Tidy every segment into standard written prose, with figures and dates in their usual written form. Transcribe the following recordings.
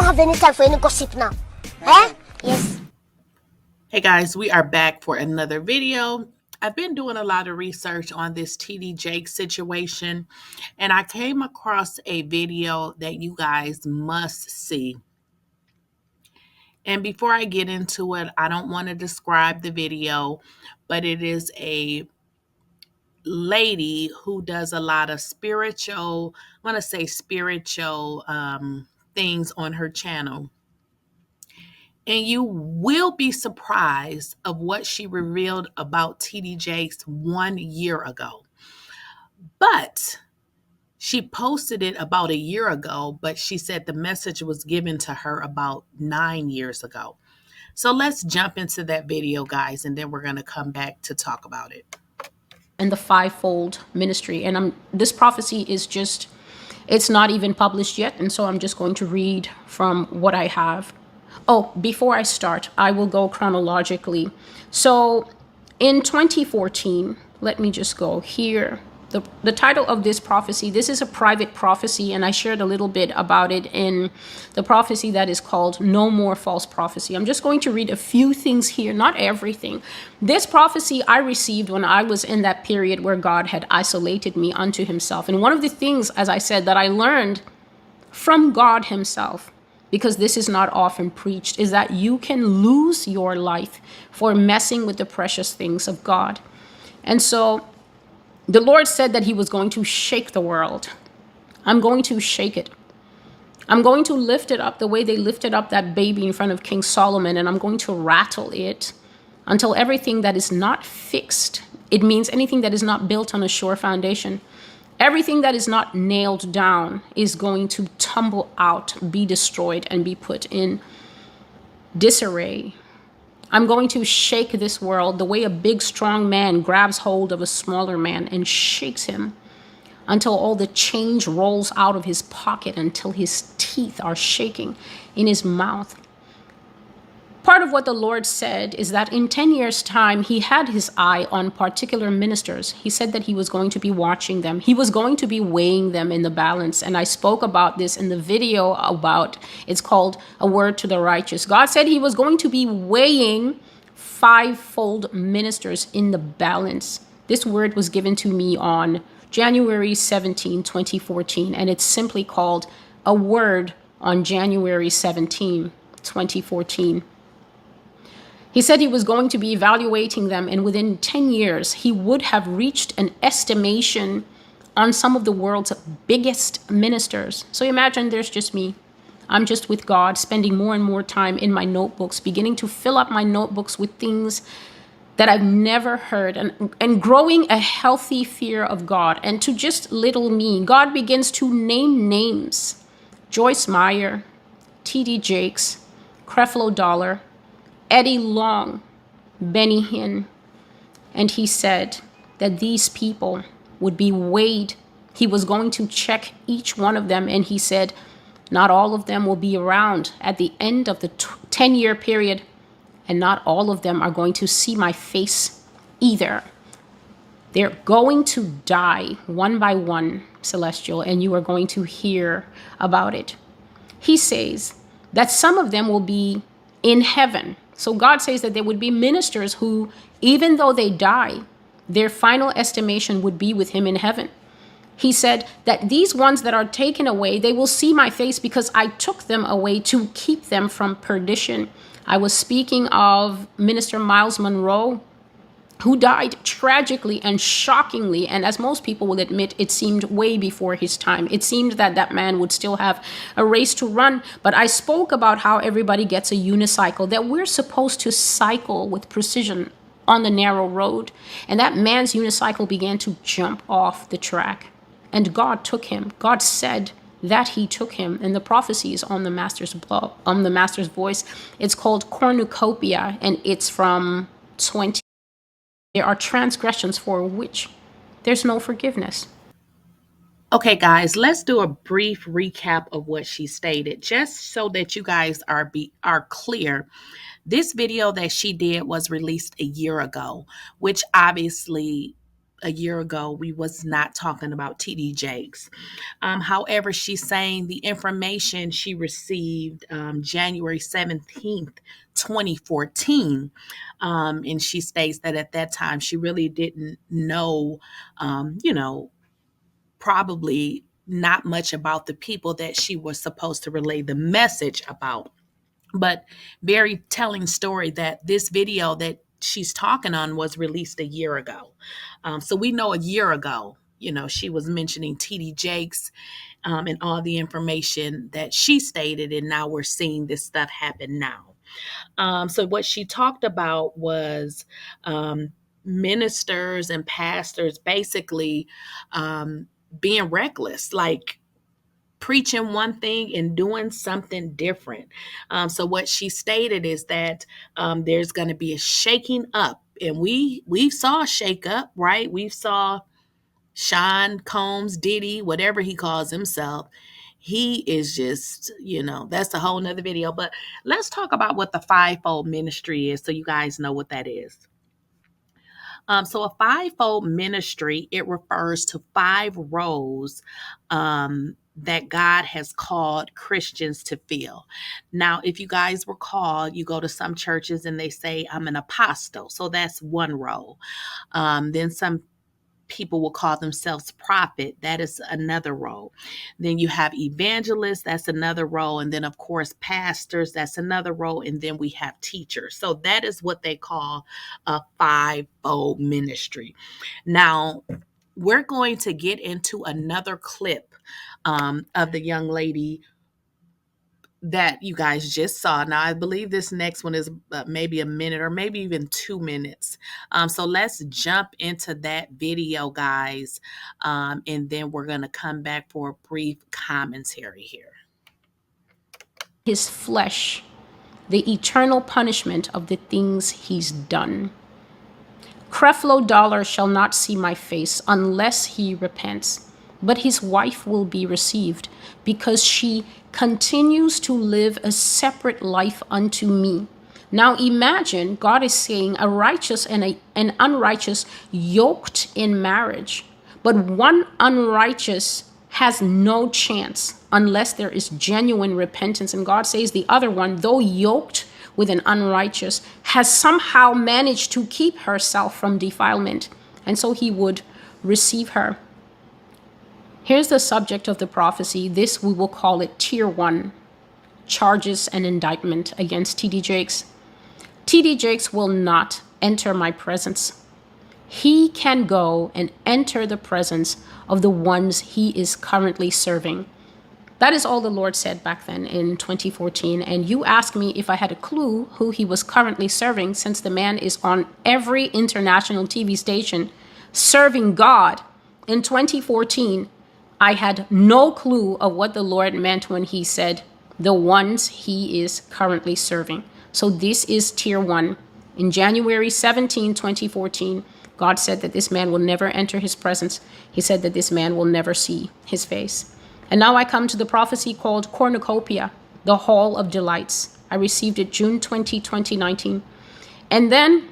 don't have any time for any gossip now. Eh? Yes. Hey guys, we are back for another video. I've been doing a lot of research on this Tdjakes situation, and I came across a video that you guys must see. And before I get into it, I don't want to describe the video, but it is a lady who does a lot of spiritual, I want to say spiritual things on her channel. And you will be surprised of what she revealed about Tdjakes 1 year ago. But she posted it about a year ago, but she said the message was given to her about 9 years ago. So let's jump into that video, guys, and then we're going to come back to talk about it. And the fivefold ministry. And this prophecy is just, it's not even published yet. And so I'm just going to read from what I have. Oh, before I start, I will go chronologically. So in 2014, let me just go here. The title of this prophecy, this is a private prophecy, and I shared a little bit about it in the prophecy that is called No More False Prophecy. I'm just going to read a few things here, not everything. This prophecy I received when I was in that period where God had isolated me unto himself. And one of the things, as I said, that I learned from God himself, because this is not often preached, is that you can lose your life for messing with the precious things of God. And so the Lord said that he was going to shake the world. I'm going to shake it. I'm going to lift it up the way they lifted up that baby in front of King Solomon, and I'm going to rattle it until everything that is not fixed, it means anything that is not built on a sure foundation, everything that is not nailed down is going to tumble out, be destroyed, and be put in disarray. I'm going to shake this world the way a big, strong man grabs hold of a smaller man and shakes him until all the change rolls out of his pocket, until his teeth are shaking in his mouth. Part of what the Lord said is that in 10 years' time, he had his eye on particular ministers. He said that he was going to be watching them. He was going to be weighing them in the balance. And I spoke about this in the video about, it's called A Word to the Righteous. God said he was going to be weighing fivefold ministers in the balance. This word was given to me on January 17, 2014, and it's simply called A Word on January 17, 2014. He said he was going to be evaluating them, and within 10 years, he would have reached an estimation on some of the world's biggest ministers. So imagine there's just me. I'm just with God, spending more and more time in my notebooks, beginning to fill up my notebooks with things that I've never heard, and growing a healthy fear of God. And to just little me, God begins to name names. Joyce Meyer, Tdjakes, Creflo Dollar, Eddie Long, Benny Hinn. And he said that these people would be weighed. He was going to check each one of them. And he said, not all of them will be around at the end of the 10-year period. And not all of them are going to see my face either. They're going to die one by one, Celestial, and you are going to hear about it. He says that some of them will be in heaven. So God says that there would be ministers who, even though they die, their final estimation would be with him in heaven. He said that these ones that are taken away, they will see my face because I took them away to keep them from perdition. I was speaking of Minister Miles Monroe, who died tragically and shockingly. And as most people will admit, it seemed way before his time. It seemed that that man would still have a race to run. But I spoke about how everybody gets a unicycle, that we're supposed to cycle with precision on the narrow road. And that man's unicycle began to jump off the track. And God took him. God said that he took him. And the prophecy is on the Master's blog, on the Master's voice. It's called Cornucopia, and it's from 20. There are transgressions for which there's no forgiveness. Okay, guys, let's do a brief recap of what she stated, just so that you guys are clear. This video that she did was released a year ago, which obviously a year ago, we was not talking about Tdjakes. However, she's saying the information she received January 17th, 2014. And she states that at that time, she really didn't know, probably not much about the people that she was supposed to relay the message about. But very telling story that this video that she's talking on was released a year ago. So we know a year ago, she was mentioning TD Jakes and all the information that she stated, and now we're seeing this stuff happen now. So what she talked about was ministers and pastors basically being reckless, like preaching one thing and doing something different. So what she stated is that there's going to be a shaking up, and we saw a shake up, right? We saw Sean Combs, Diddy, whatever he calls himself. He is just, that's a whole nother video. But let's talk about what the fivefold ministry is, so you guys know what that is. So a fivefold ministry, it refers to 5 roles that God has called Christians to fill. Now, if you guys recall, you go to some churches and they say, I'm an apostle. So that's one role. Then some people will call themselves prophet. That is another role. Then you have evangelists. That's another role. And then, of course, pastors. That's another role. And then we have teachers. So that is what they call a fivefold ministry. Now, we're going to get into another clip of the young lady that you guys just saw. Now, I believe this next one is maybe a minute or maybe even 2 minutes. So let's jump into that video, guys. And then we're going to come back for a brief commentary here. His flesh, the eternal punishment of the things he's done. Creflo Dollar shall not see my face unless he repents, but his wife will be received because she continues to live a separate life unto me. Now imagine God is saying a righteous and an unrighteous yoked in marriage, but one unrighteous has no chance unless there is genuine repentance. And God says the other one, though yoked with an unrighteous, has somehow managed to keep herself from defilement. And so he would receive her. Here's the subject of the prophecy. This, we will call it Tier 1, charges and indictment against TD Jakes. TD Jakes will not enter my presence. He can go and enter the presence of the ones he is currently serving. That is all the Lord said back then in 2014. And you ask me if I had a clue who he was currently serving, since the man is on every international TV station serving God. In 2014, I had no clue of what the Lord meant when he said the ones he is currently serving. So this is Tier 1. In January 17, 2014, God said that this man will never enter his presence. He said that this man will never see his face. And now I come to the prophecy called Cornucopia, the Hall of Delights. I received it June 20, 2019. And then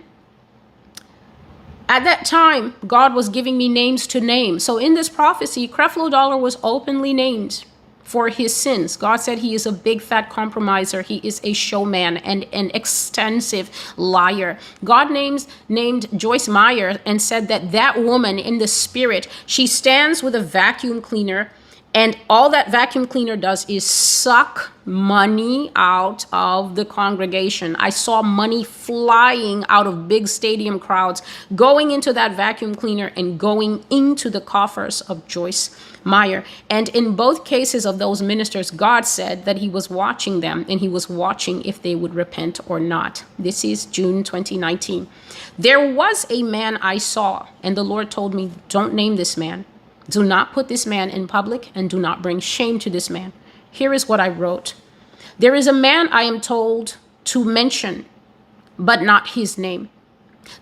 at that time, God was giving me names to name. So in this prophecy, Creflo Dollar was openly named for his sins. God said he is a big fat compromiser. He is a showman and an extensive liar. God named Joyce Meyer and said that that woman in the spirit, she stands with a vacuum cleaner, and all that vacuum cleaner does is suck money out of the congregation. I saw money flying out of big stadium crowds, going into that vacuum cleaner and going into the coffers of Joyce Meyer. And in both cases of those ministers, God said that he was watching them and he was watching if they would repent or not. This is June 2019. There was a man I saw, and the Lord told me, don't name this man. Do not put this man in public and do not bring shame to this man. Here is what I wrote. There is a man I am told to mention, but not his name.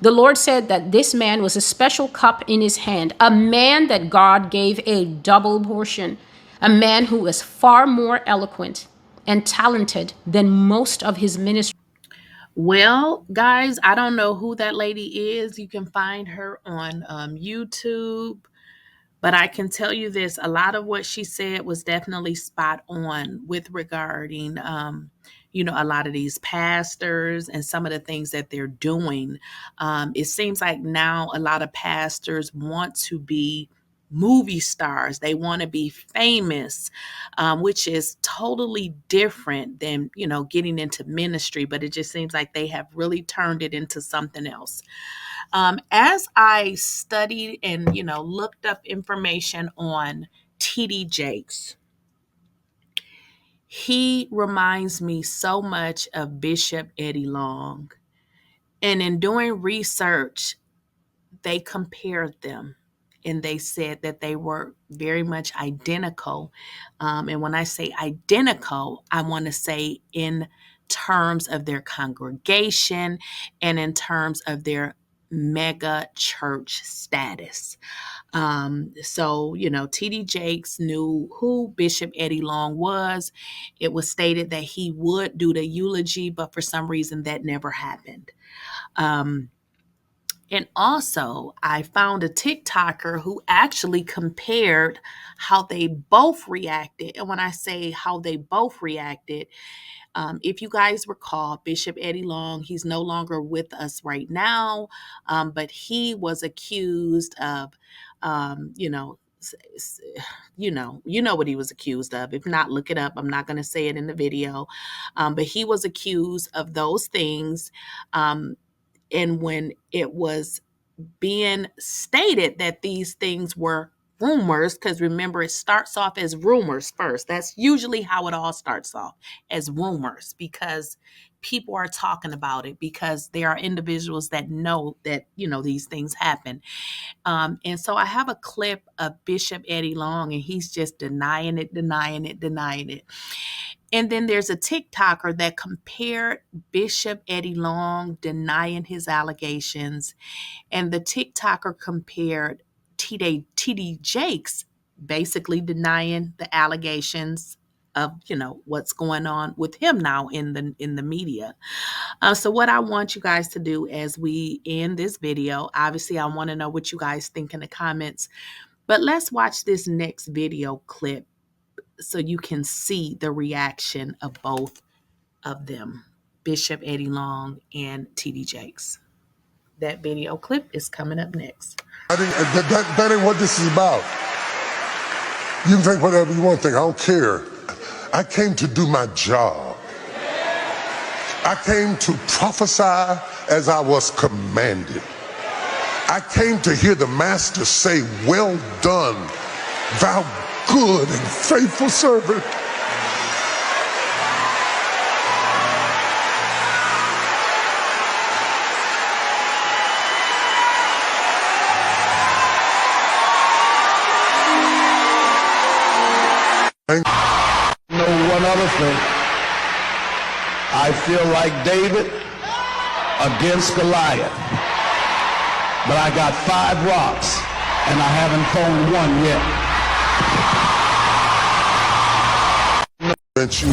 The Lord said that this man was a special cup in his hand, a man that God gave a double portion, a man who was far more eloquent and talented than most of his ministry. Well, guys, I don't know who that lady is. You can find her on YouTube. But I can tell you this, a lot of what she said was definitely spot on with regarding, a lot of these pastors and some of the things that they're doing. It seems like now a lot of pastors want to be movie stars. They want to be famous, which is totally different than, getting into ministry. But it just seems like they have really turned it into something else. As I studied and, looked up information on Tdjakes, he reminds me so much of Bishop Eddie Long. And in doing research, they compared them and they said that they were very much identical. And when I say identical, I want to say in terms of their congregation and in terms of their mega church status. TD Jakes knew who Bishop Eddie Long was. It was stated that he would do the eulogy, but for some reason that never happened. And also, I found a TikToker who actually compared how they both reacted. And when I say how they both reacted, if you guys recall, Bishop Eddie Long, he's no longer with us right now, but he was accused of, you know what he was accused of. If not, look it up. I'm not going to say it in the video, but he was accused of those things. And when it was being stated that these things were rumors, because remember, it starts off as rumors first. That's usually how it all starts off, as rumors, because people are talking about it, because there are individuals that know that, these things happen. And so I have a clip of Bishop Eddie Long, and he's just denying it. And then there's a TikToker that compared Bishop Eddie Long denying his allegations, and the TikToker compared TD Jakes basically denying the allegations of what's going on with him now in the media. So what I want you guys to do as we end this video, obviously I want to know what you guys think in the comments, but let's watch this next video clip so you can see the reaction of both of them, Bishop Eddie Long and TD Jakes. That video clip is coming up next. That ain't what this is about. You can think whatever you want to think. I don't care. I came to do my job. I came to prophesy as I was commanded. I came to hear the Master say, "Well done, thou good and faithful servant." Know one other thing. I feel like David against Goliath, but I got 5 rocks and I haven't thrown one yet. That you